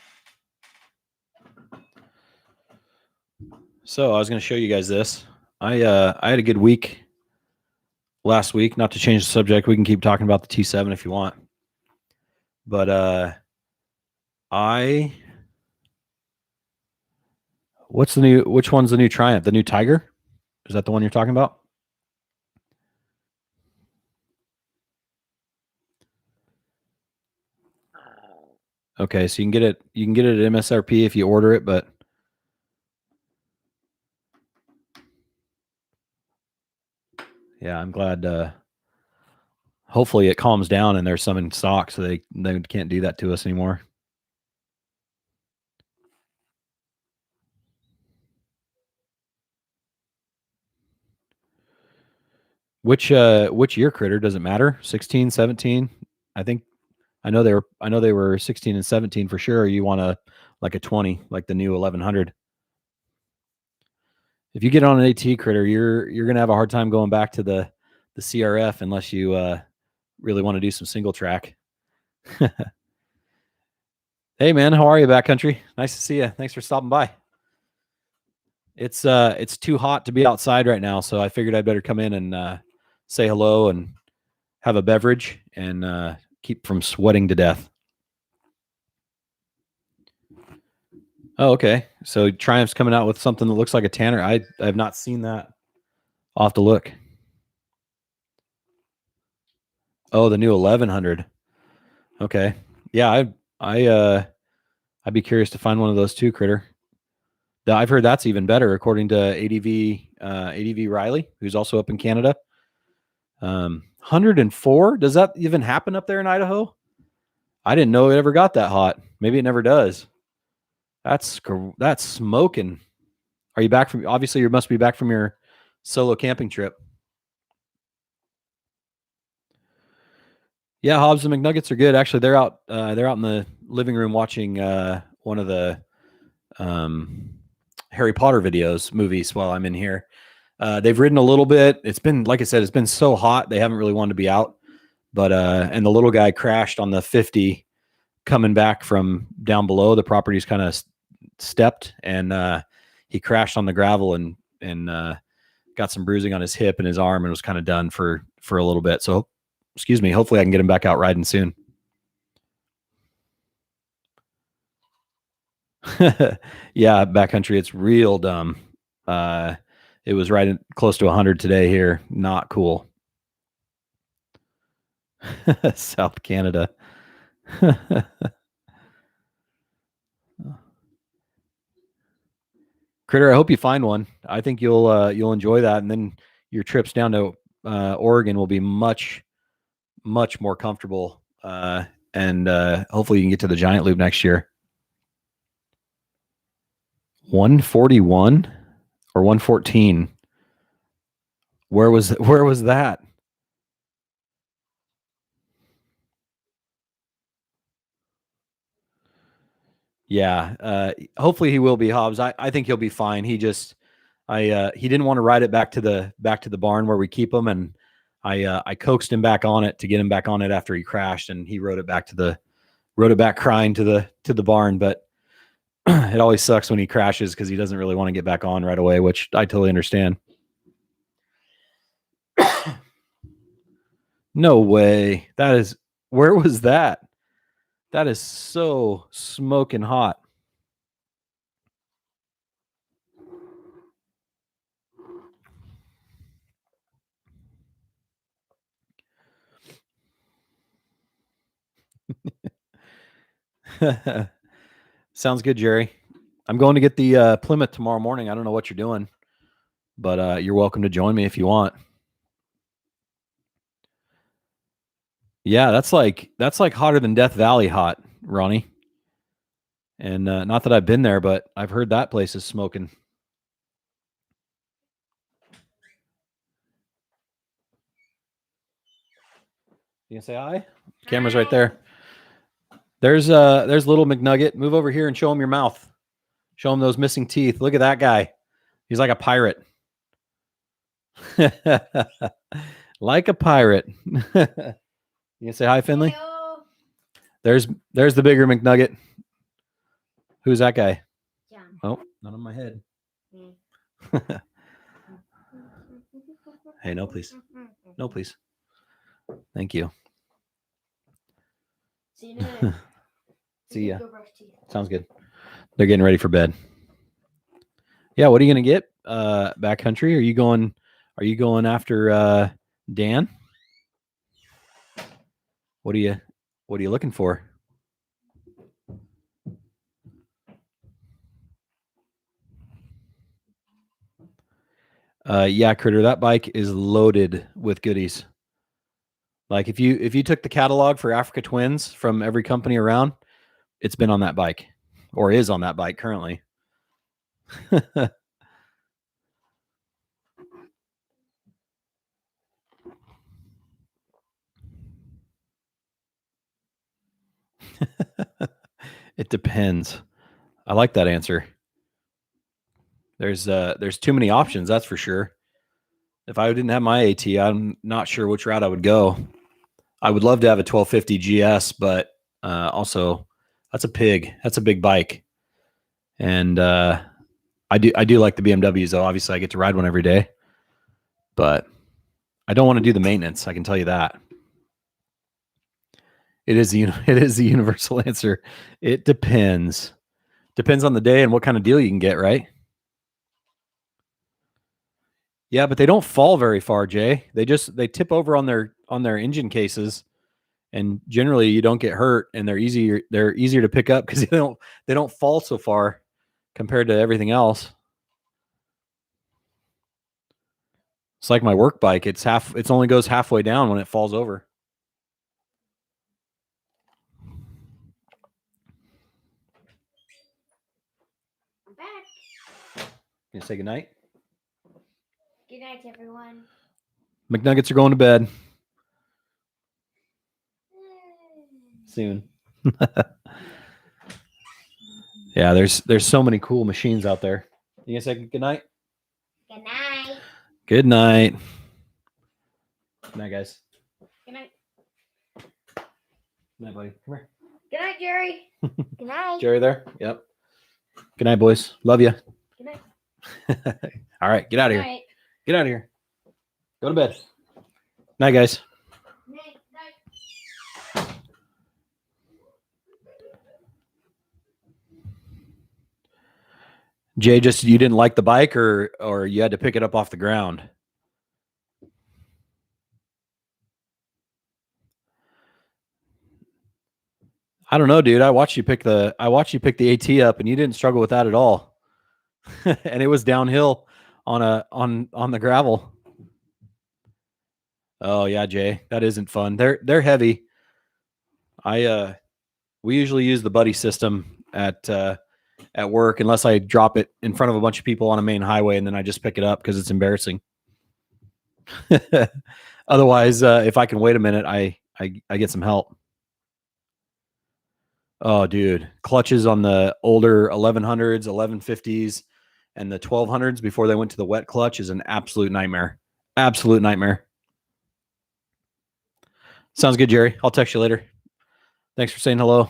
So I was going to show you guys this. I had a good week last week. Not to change the subject, we can keep talking about the T7 if you want. But which one's the new Triumph? The new Tiger? Is that the one you're talking about? Okay, so you can get it at MSRP if you order it, but yeah, I'm glad hopefully it calms down and there's some in stock so they can't do that to us anymore. Which year, Critter? Does it matter? 16, 17? I know they were 16 and 17 for sure. You want a 20, like the new 1100. If you get on an AT, Critter, you're gonna have a hard time going back to the CRF unless you really want to do some single track. Hey man, how are you, Backcountry? Nice to see you. Thanks for stopping by. It's too hot to be outside right now, so I figured I'd better come in and say hello and have a beverage and keep from sweating to death. Oh, okay. So Triumph's coming out with something that looks like a Tanner. I have not seen that. I'll have to look. Oh, the new 1100. Okay. Yeah, I'd be curious to find one of those too, Critter. I've heard that's even better, according to ADV Riley, who's also up in Canada. 104. Does that even happen up there in Idaho? I didn't know it ever got that hot. Maybe it never does. That's smoking. Are you back from? Obviously, you must be back from your solo camping trip. Yeah, Hobbs and McNuggets are good. Actually, they're out in the living room watching one of the Harry Potter movies while I'm in here. They've ridden a little bit. It's been, like I said, it's been so hot they haven't really wanted to be out. But and the little guy crashed on the 50 coming back from down below. The property's kind of stepped, and he crashed on the gravel and got some bruising on his hip and his arm, and was kind of done for a little bit. So, excuse me. Hopefully, I can get him back out riding soon. Yeah, backcountry, it's real dumb. It was right close to 100 today here. Not cool. South Canada. Critter, I hope you find one. I think you'll enjoy that, and then your trips down to Oregon will be much more comfortable, and hopefully you can get to the Giant Loop next year. 141 or 114? Where was that? Yeah, hopefully he will be, Hobbs. I think he'll be fine. He just he didn't want to ride it back to the barn where we keep him, and I coaxed him back on it to get him back on it after he crashed, and he rode it back crying to the barn. But it always sucks when he crashes because he doesn't really want to get back on right away, which I totally understand. No way. Where was that? That is so smoking hot. Sounds good, Jerry. I'm going to get the Plymouth tomorrow morning. I don't know what you're doing, but you're welcome to join me if you want. Yeah, that's like hotter than Death Valley hot, Ronnie. And not that I've been there, but I've heard that place is smoking. You can say hi? Camera's right there. There's little McNugget. Move over here and show him your mouth. Show him those missing teeth. Look at that guy. He's like a pirate. Like a pirate. You can say hi, Finley? Hello. There's the bigger McNugget. Who's that guy? John. Oh, not on my head. Hey, no, please. No, please. Thank you. See you. See ya. Sounds good. They're getting ready for bed. Yeah, what are you gonna get? Backcountry? Are you going after Dan? What are you looking for? Yeah, Critter, that bike is loaded with goodies. Like if you took the catalog for Africa Twins from every company around, it's been on that bike or is on that bike currently. It depends. I like that answer. There's too many options, that's for sure. If I didn't have my AT, I'm not sure which route I would go. I would love to have a 1250 GS, but also that's a pig. That's a big bike. And I do like the BMWs though. Obviously I get to ride one every day, but I don't want to do the maintenance. I can tell you that. It is the universal answer. It depends. Depends on the day and what kind of deal you can get, right? Yeah, but they don't fall very far, Jay. They tip over on their engine cases, and generally you don't get hurt, and they're easier to pick up because they don't fall so far compared to everything else. It's like my work bike. It only goes halfway down when it falls over. I'm back. You say goodnight? Good night, everyone. McNuggets are going to bed soon. Yeah, there's so many cool machines out there. You gonna say goodnight? Good night. Good night. Good night, guys. Good night. Good night, buddy. Come here. Good night, Jerry. Good night. Jerry there? Yep. Good night, boys. Love you. Good night. All right, get out of here. Get out of here. Go to bed. Night, guys. Night. Jay, just you didn't like the bike, or you had to pick it up off the ground? I don't know, dude. I watched you pick the AT up, and you didn't struggle with that at all. And it was downhill on the gravel. Oh yeah, Jay, that isn't fun. They're heavy. We usually use the buddy system at work, unless I drop it in front of a bunch of people on a main highway, and then I just pick it up because it's embarrassing. Otherwise, if I can wait a minute, I get some help. Oh, dude, clutches on the older 1100s, 1150s, and the 1200s before they went to the wet clutch is an absolute nightmare. Absolute nightmare. Sounds good, Jerry. I'll text you later. Thanks for saying hello.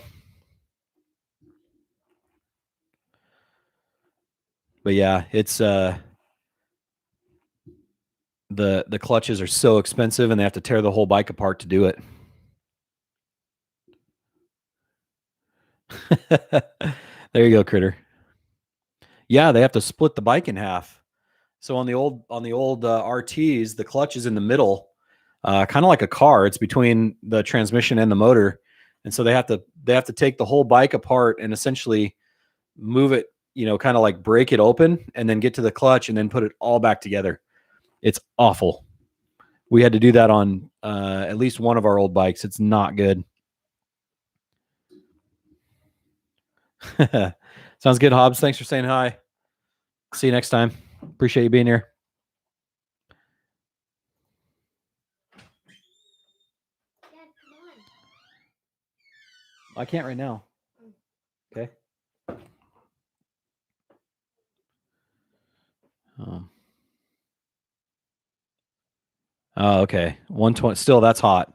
But yeah, it's the clutches are so expensive, and they have to tear the whole bike apart to do it. There you go, Critter. Yeah, they have to split the bike in half. So on the old RTs, the clutch is in the middle, kind of like a car. It's between the transmission and the motor, and so they have to take the whole bike apart and essentially move it, kind of like break it open, and then get to the clutch and then put it all back together. It's awful. We had to do that on at least one of our old bikes. It's not good. Sounds good, Hobbs. Thanks for saying hi. See you next time. Appreciate you being here. Dad, come I can't right now. Okay. Oh, okay. 120. Still, that's hot.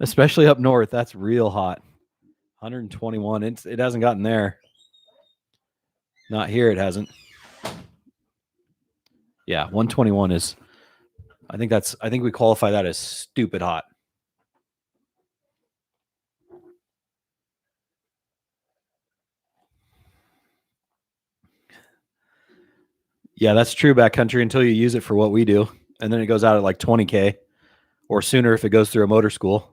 Especially up north. That's real hot. 121. It hasn't gotten there. Not here. It hasn't. Yeah, 121 is. I think we qualify that as stupid hot. Yeah, that's true, backcountry, until you use it for what we do. And then it goes out at like 20K or sooner if it goes through a motor school.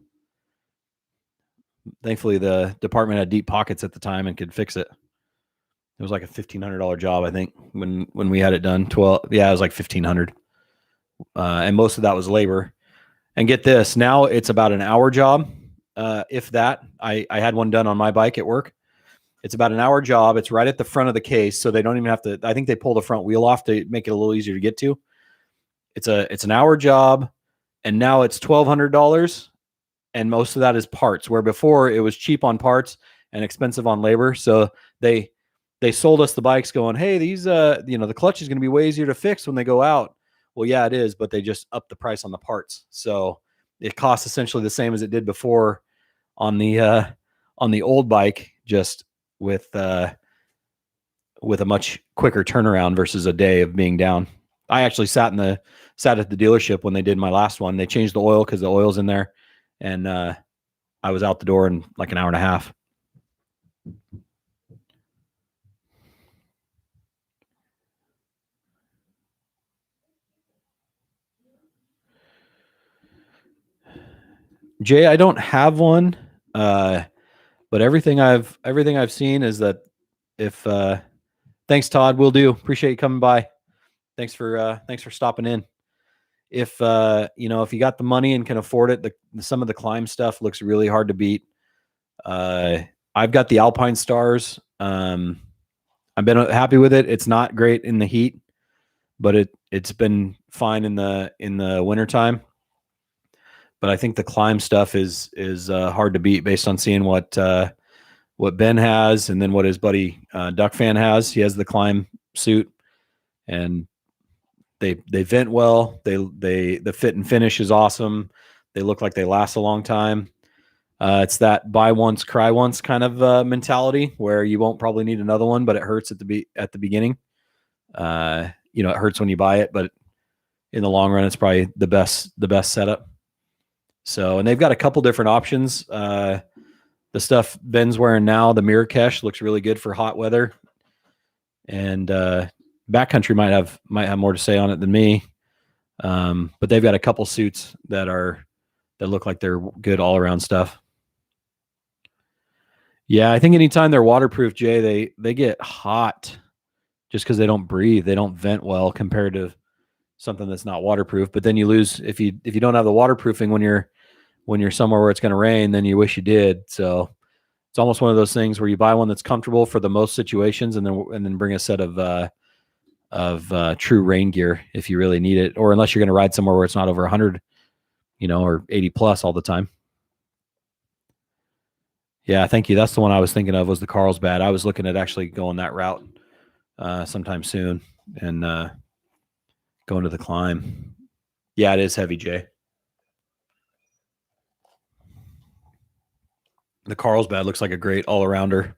Thankfully, the department had deep pockets at the time and could fix it. It was like a $1,500 job, I think, when we had it done. It was like $1,500. And most of that was labor. And get this, now it's about an hour job. If that, I had one done on my bike at work. It's about an hour job. It's right at the front of the case, so they don't even have to. I think they pull the front wheel off to make it a little easier to get to. It's an hour job, and now it's $1,200, and most of that is parts. Where before it was cheap on parts and expensive on labor. So they sold us the bikes, going, "Hey, these the clutch is going to be way easier to fix when they go out." Well, yeah, it is, but they just upped the price on the parts, so it costs essentially the same as it did before on the old bike, just with a much quicker turnaround versus a day of being down. I actually sat at the dealership when they did my last one. They changed the oil because the oil's in there, and I was out the door in like an hour and a half. Jay, I don't have one, but everything I've seen is that if thanks, Todd, will do. Appreciate you coming by. Thanks for stopping in. If you know, if you got the money and can afford it, some of the climb stuff looks really hard to beat. I've got the Alpine Stars. I've been happy with it. It's not great in the heat, but it's been fine in the wintertime. But I think the climb stuff is hard to beat based on seeing what Ben has and then what his buddy Duck Fan has. He has the climb suit, and they vent well. The fit and finish is awesome. They look like they last a long time. It's that buy once, cry once kind of mentality where you won't probably need another one, but it hurts at the beginning. You know, it hurts when you buy it, but in the long run, it's probably the best setup. So, and they've got a couple different options. The stuff Ben's wearing now, the Mirrorkesh, looks really good for hot weather. And Backcountry might have more to say on it than me. But they've got a couple suits that look like they're good all around stuff. Yeah, I think anytime they're waterproof, Jay, they get hot just because they don't breathe. They don't vent well compared to something that's not waterproof. But then you lose if you don't have the waterproofing when you're somewhere where it's going to rain, then you wish you did. So it's almost one of those things where you buy one that's comfortable for the most situations, and then bring a set of true rain gear if you really need it, or unless you're going to ride somewhere where it's not over 100, you know, or 80 plus all the time. Yeah, thank you. That's the one I was thinking of, was the Carlsbad. I was looking at actually going that route sometime soon and going to the climb. Yeah, it is heavy, Jay. The Carlsbad looks like a great all-arounder.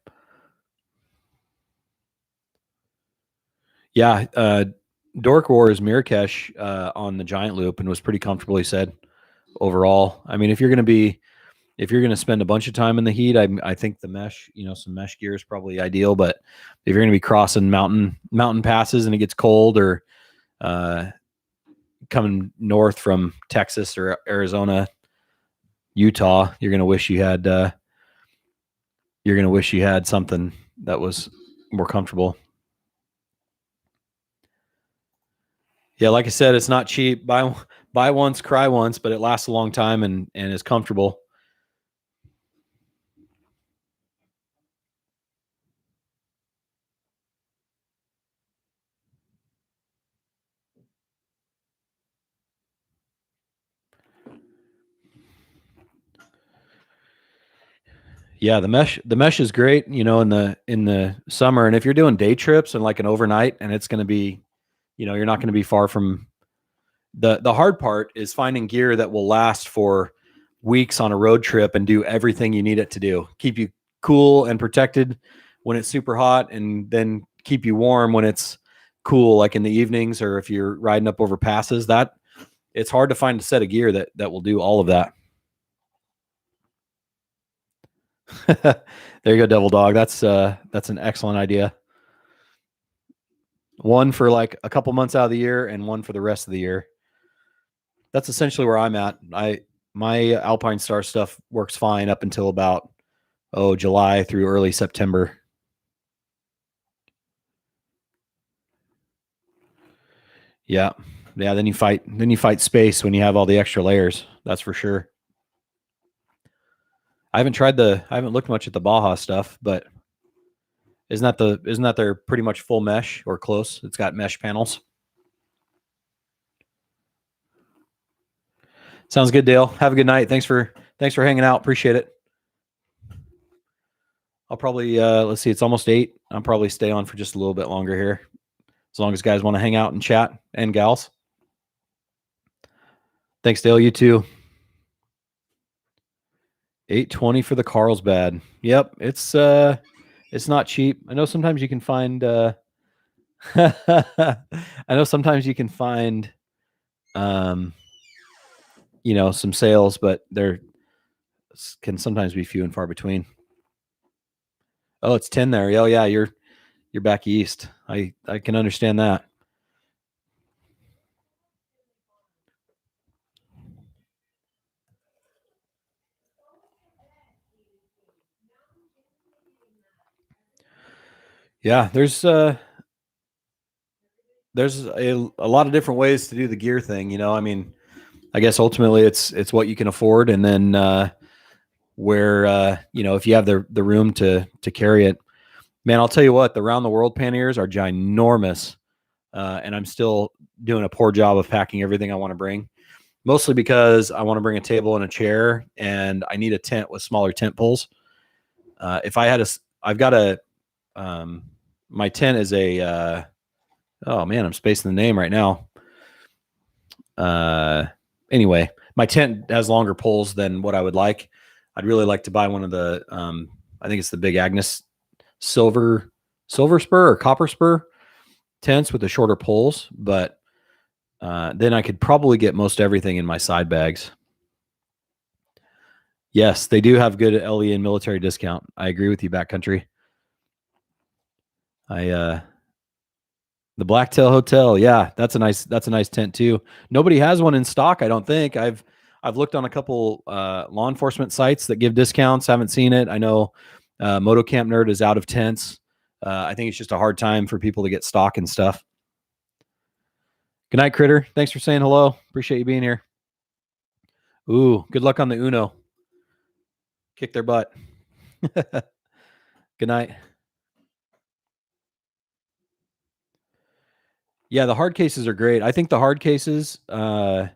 Yeah, Dork wore his Mirrorkesh on the Giant Loop and was pretty comfortable, he said, overall. I mean, if you're going to spend a bunch of time in the heat, I think the mesh, you know, some mesh gear is probably ideal. But if you're going to be crossing mountain passes and it gets cold, or coming north from Texas or Arizona, Utah, you're going to wish you had something that was more comfortable. Yeah, like I said, it's not cheap. Buy once, cry once, but it lasts a long time and is comfortable. Yeah, the mesh is great, you know, in the summer. And if you're doing day trips and like an overnight, and it's going to be, you know, you're not going to be far from the hard part is finding gear that will last for weeks on a road trip and do everything you need it to do. Keep you cool and protected when it's super hot, and then keep you warm when it's cool, like in the evenings, or if you're riding up over passes. That it's hard to find a set of gear that will do all of that. There you go, Devil Dog. That's an excellent idea. One for like a couple months out of the year, and one for the rest of the year. That's essentially where I'm at. My Alpine Star stuff works fine up until about July through early September. Yeah. Then you fight space when you have all the extra layers. That's for sure. I haven't looked much at the Baja stuff, but isn't that their pretty much full mesh or close? It's got mesh panels. Sounds good, Dale. Have a good night. Thanks for hanging out. Appreciate it. I'll probably let's see, it's almost 8. I'll probably stay on for just a little bit longer here, as long as guys want to hang out and chat, and gals. Thanks, Dale. You too. $820 for the Carlsbad. Yep, it's not cheap. I know sometimes you can find you know, some sales, but they're can sometimes be few and far between. Oh, it's 10 there. Oh yeah, you're back east. I can understand that. Yeah, there's a lot of different ways to do the gear thing, you know. I mean, I guess ultimately it's what you can afford, and then where you know, if you have the room to carry it. Man, I'll tell you what, the round the world panniers are ginormous. And I'm still doing a poor job of packing everything I want to bring, mostly because I want to bring a table and a chair, and I need a tent with smaller tent poles. If I had I've got my tent is oh man, I'm spacing the name right now. Anyway, my tent has longer poles than what I would like. I'd really like to buy one of the, I think it's the Big Agnes silver spur or copper spur tents with the shorter poles, but then I could probably get most everything in my side bags. Yes, they do have good LE and military discount. I agree with you, Backcountry. The Blacktail Hotel, yeah, that's a nice tent too. Nobody has one in stock, I don't think. I've looked on a couple law enforcement sites that give discounts. Haven't seen it. I know Moto Camp Nerd is out of tents. I think it's just a hard time for people to get stock and stuff. Good night, Critter. Thanks for saying hello. Appreciate you being here. Ooh, good luck on the Uno. Kick their butt. Good night. Yeah, the hard cases are great. I think the hard cases, Backcountry,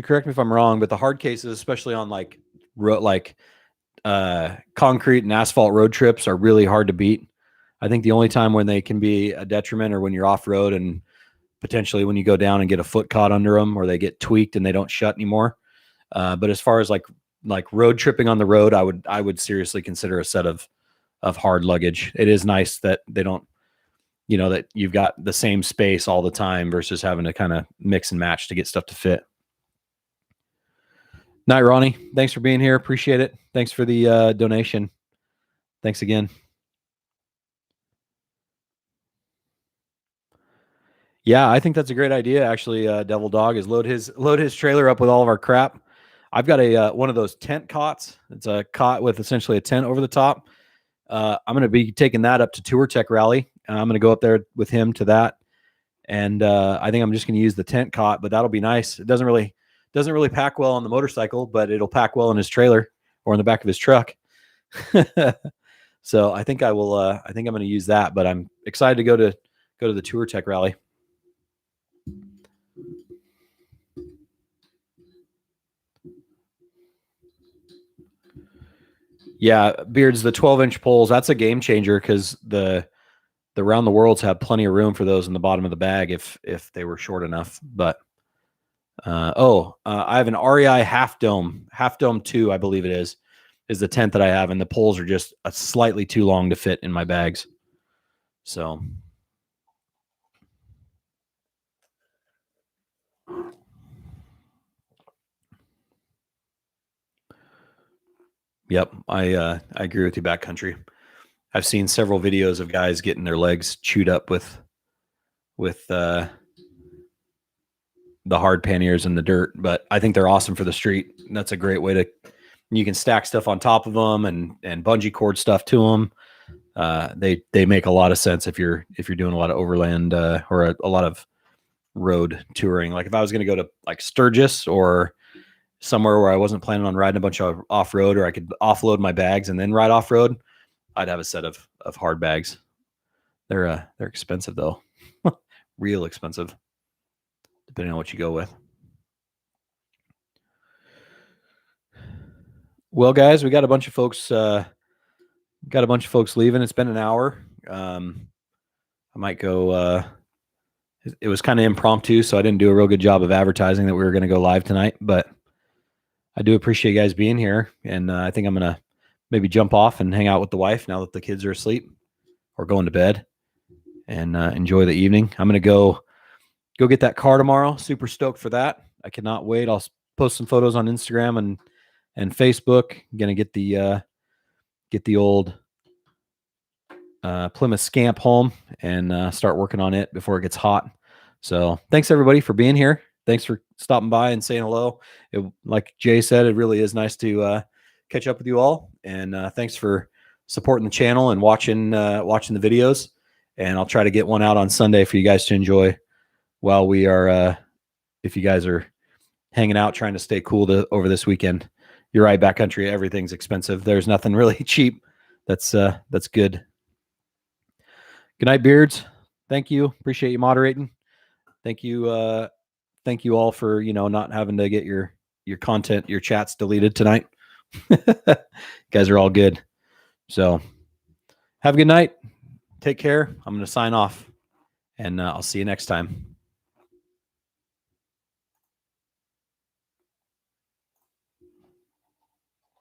correct me if I'm wrong, but the hard cases, especially on like concrete and asphalt road trips, are really hard to beat. I think the only time when they can be a detriment or when you're off road and potentially when you go down and get a foot caught under them or they get tweaked and they don't shut anymore. But as far as like road tripping on the road, I would seriously consider a set of hard luggage. It is nice that they don't, you know, that you've got the same space all the time versus having to kind of mix and match to get stuff to fit. Night, Ronnie. Thanks for being here. Appreciate it. Thanks for the donation. Thanks again. Yeah, I think that's a great idea. Actually, Devil Dog is load his trailer up with all of our crap. I've got a one of those tent cots. It's a cot with essentially a tent over the top. I'm going to be taking that up to Tour Tech Rally. I'm going to go up there with him to that, and I think I'm just going to use the tent cot. But that'll be nice. It doesn't really pack well on the motorcycle, but it'll pack well in his trailer or in the back of his truck. So I think I will. I think I'm going to use that. But I'm excited to go to the Tour Tech Rally. Yeah, Beards, the 12-inch poles, that's a game changer because the round the worlds have plenty of room for those in the bottom of the bag if they were short enough. But I have an REI half dome 2, I believe it is the tent that I have, and the poles are just slightly too long to fit in my bags. So yep, I agree with you, Backcountry. I've seen several videos of guys getting their legs chewed up with the hard panniers in the dirt, but I think they're awesome for the street. That's a great way to, you can stack stuff on top of them and bungee cord stuff to them. They make a lot of sense if you're doing a lot of overland or a lot of road touring. Like if I was going to go to like Sturgis or somewhere where I wasn't planning on riding a bunch of off road, or I could offload my bags and then ride off road, I'd have a set of hard bags. They're expensive though, real expensive, depending on what you go with. Well, guys, we got a bunch of folks. Leaving. It's been an hour. I might go. It was kind of impromptu, so I didn't do a real good job of advertising that we were going to go live tonight. But I do appreciate you guys being here, and I think I'm going to maybe jump off and hang out with the wife now that the kids are asleep or going to bed, and enjoy the evening. I'm going to go get that car tomorrow. Super stoked for that. I cannot wait. I'll post some photos on Instagram and Facebook. I'm going to get the old Plymouth Scamp home and start working on it before it gets hot. So thanks everybody for being here. Thanks for stopping by and saying hello. Like Jay said, it really is nice to catch up with you all. And thanks for supporting the channel and watching the videos. And I'll try to get one out on Sunday for you guys to enjoy while we are, if you guys are hanging out, trying to stay cool over this weekend. You're right, backcountry, everything's expensive. There's nothing really cheap. That's good. Good night, Beards. Thank you. Appreciate you moderating. Thank you all for, not having to get your content, your chats deleted tonight. You guys are all good. So have a good night. Take care. I'm going to sign off, and I'll see you next time.